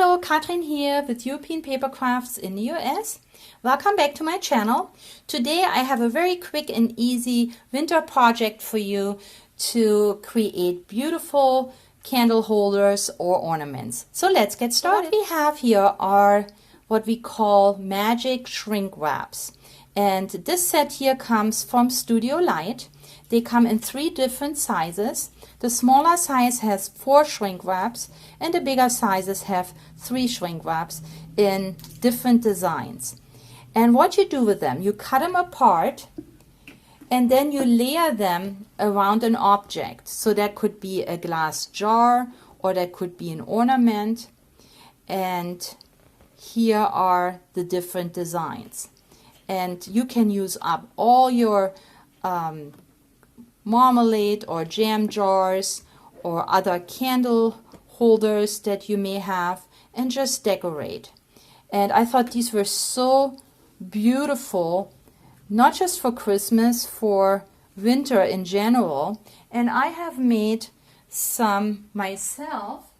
Hello, Katrin here with European Papercrafts in the US. Welcome back to my channel. Today I have a very quick and easy winter project for you to create beautiful candle holders or ornaments. So let's get started. What we have here are what we call magic shrink wraps. And this set here comes from Studio Light. They come in 3 different sizes. The smaller size has 4 shrink wraps and the bigger sizes have 3 shrink wraps in different designs. And what you do with them, you cut them apart and then you layer them around an object. So that could be a glass jar or that could be an ornament. And here are the different designs. And you can use up all your marmalade or jam jars or other candle holders that you may have and just decorate. And I thought these were so beautiful, not just for Christmas, for winter in general. And I have made some myself.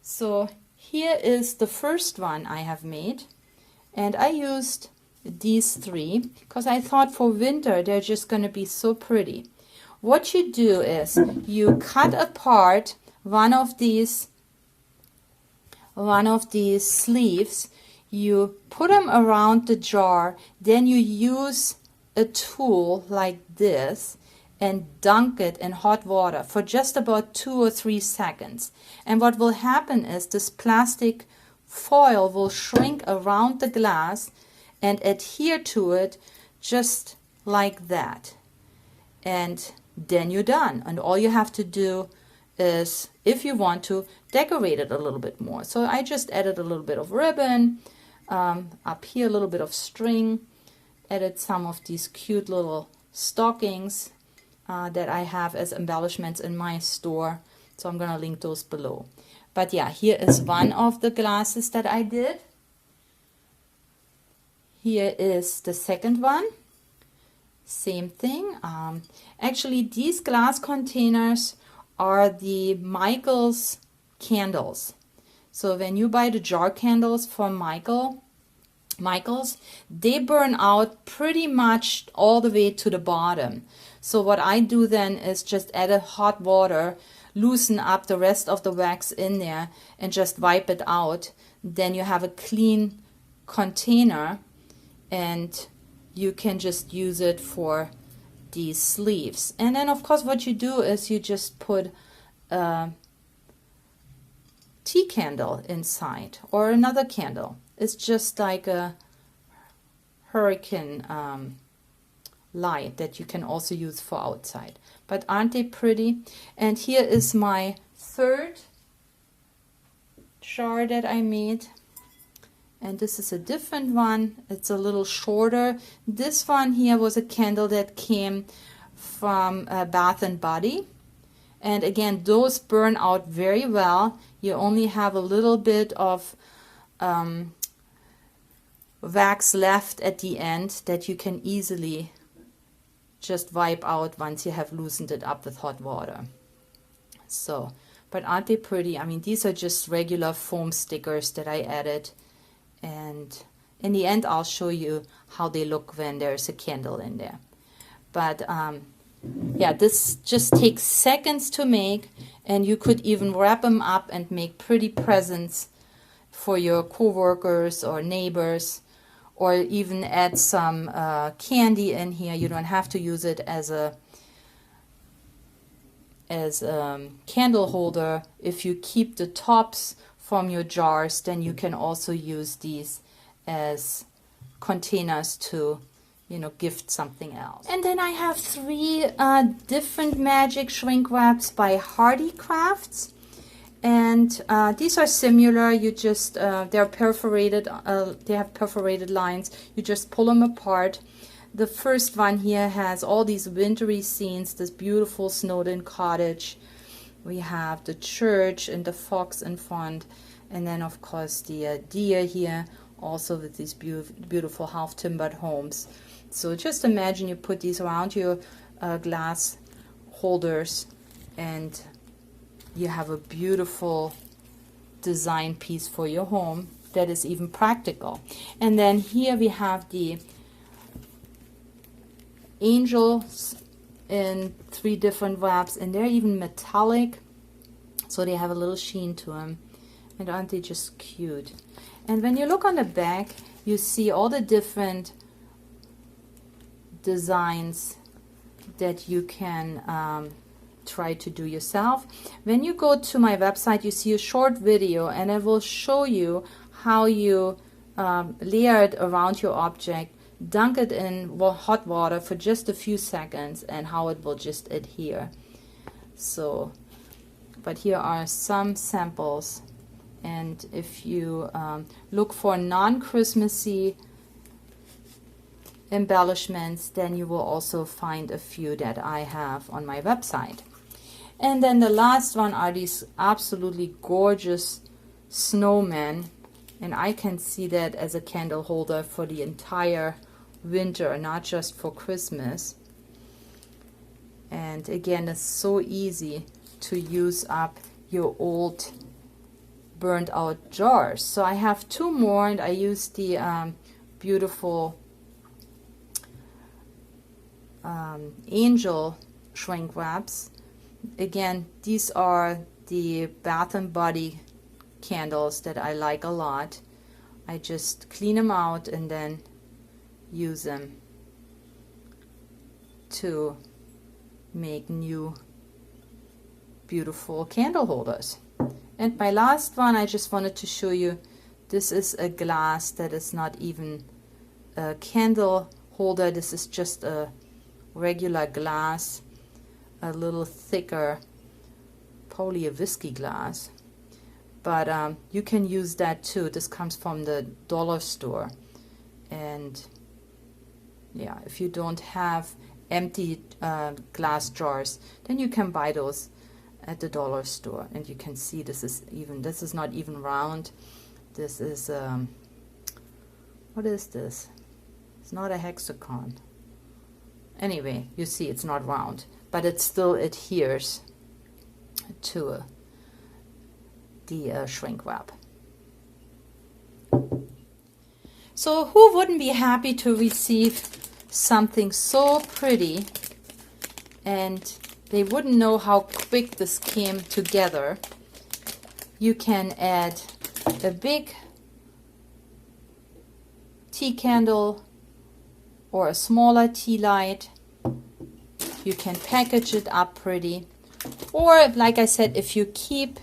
So here is the first one I have made, and I used these 3 because I thought for winter they're just going to be so pretty. What you do is you cut apart one of these sleeves, you put them around the jar, then you use a tool like this and dunk it in hot water for just about 2 or 3 seconds. And what will happen is this plastic foil will shrink around the glass and adhere to it just like that. And then you're done. And all you have to do is, if you want to, decorate it a little bit more. So I just added a little bit of ribbon, up here a little bit of string, added some of these cute little stockings that I have as embellishments in my store. So I'm going to link those below. But yeah, here is one of the glasses that I did. Here is the second one. Same thing. Actually, these glass containers are the Michael's candles. So when you buy the jar candles from Michael's, they burn out pretty much all the way to the bottom. So what I do then is just add a hot water, loosen up the rest of the wax in there and just wipe it out. Then you have a clean container and you can just use it for these sleeves. And then of course what you do is you just put a tea candle inside or another candle. It's just like a hurricane light that you can also use for outside. But aren't they pretty? And here is my third jar that I made. And this is a different one. It's a little shorter. This one here was a candle that came from Bath and Body. And again, those burn out very well. You only have a little bit of wax left at the end that you can easily just wipe out once you have loosened it up with hot water. So, but aren't they pretty? I mean, these are just regular foam stickers that I added. And in the end, I'll show you how they look when there's a candle in there. But yeah, this just takes seconds to make, and you could even wrap them up and make pretty presents for your co-workers or neighbors, or even add some candy in here. You don't have to use it as a candle holder. If you keep the tops from your jars, then you can also use these as containers to, you know, gift something else. And then I have 3 different magic shrink wraps by Hardy Crafts, and these are similar. You just they're perforated. They have perforated lines. You just pull them apart. The first one here has all these wintry scenes. This beautiful Snowden cottage. We have the church and the fox in front, and then of course the deer here, also with these beautiful half-timbered homes. So just imagine you put these around your glass holders and you have a beautiful design piece for your home that is even practical. And then here we have the angels in 3 different wraps, and they're even metallic, so they have a little sheen to them. And aren't they just cute? And when you look on the back, you see all the different designs that you can try to do yourself. When you go to my website, you see a short video, and it will show you how you layer it around your object, dunk it in hot water for just a few seconds, and how it will just adhere. So, but here are some samples, and if you look for non-Christmassy embellishments, then you will also find a few that I have on my website. And then the last one are these absolutely gorgeous snowmen, and I can see that as a candle holder for the entire winter, not just for Christmas. And again, it's so easy to use up your old burned out jars. So I have 2 more, and I use the beautiful angel shrink wraps. Again, these are the Bath and Body candles that I like a lot. I just clean them out and then use them to make new beautiful candle holders. And my last one, I just wanted to show you, this is a glass that is not even a candle holder. This is just a regular glass, a little thicker, probably a whiskey glass, but you can use that too. This comes from the dollar store, and yeah, if you don't have empty glass jars, then you can buy those at the dollar store. And you can see this is not even round. This is what is this? It's not a hexagon. Anyway, you see it's not round, but it still adheres to the shrink wrap. So who wouldn't be happy to receive something so pretty, and they wouldn't know how quick this came together. You can add a big tea candle or a smaller tea light. You can package it up pretty, or like I said, if you keep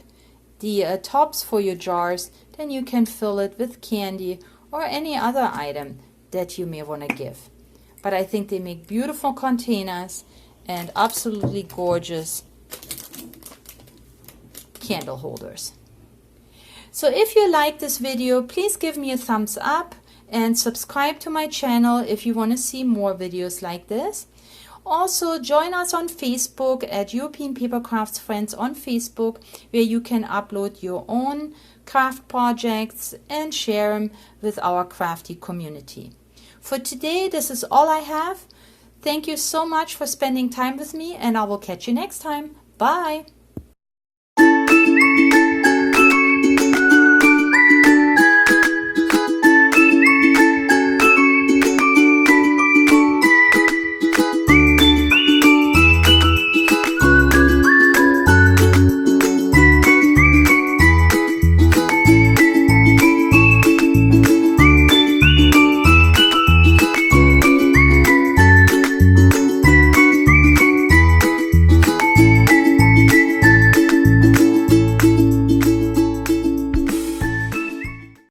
the tops for your jars, then you can fill it with candy or any other item that you may want to give. But I think they make beautiful containers and absolutely gorgeous candle holders. So if you like this video, please give me a thumbs up and subscribe to my channel if you want to see more videos like this. Also, join us on Facebook at European Papercrafts Friends on Facebook, where you can upload your own craft projects and share them with our crafty community. For today, this is all I have. Thank you so much for spending time with me, and I will catch you next time. Bye!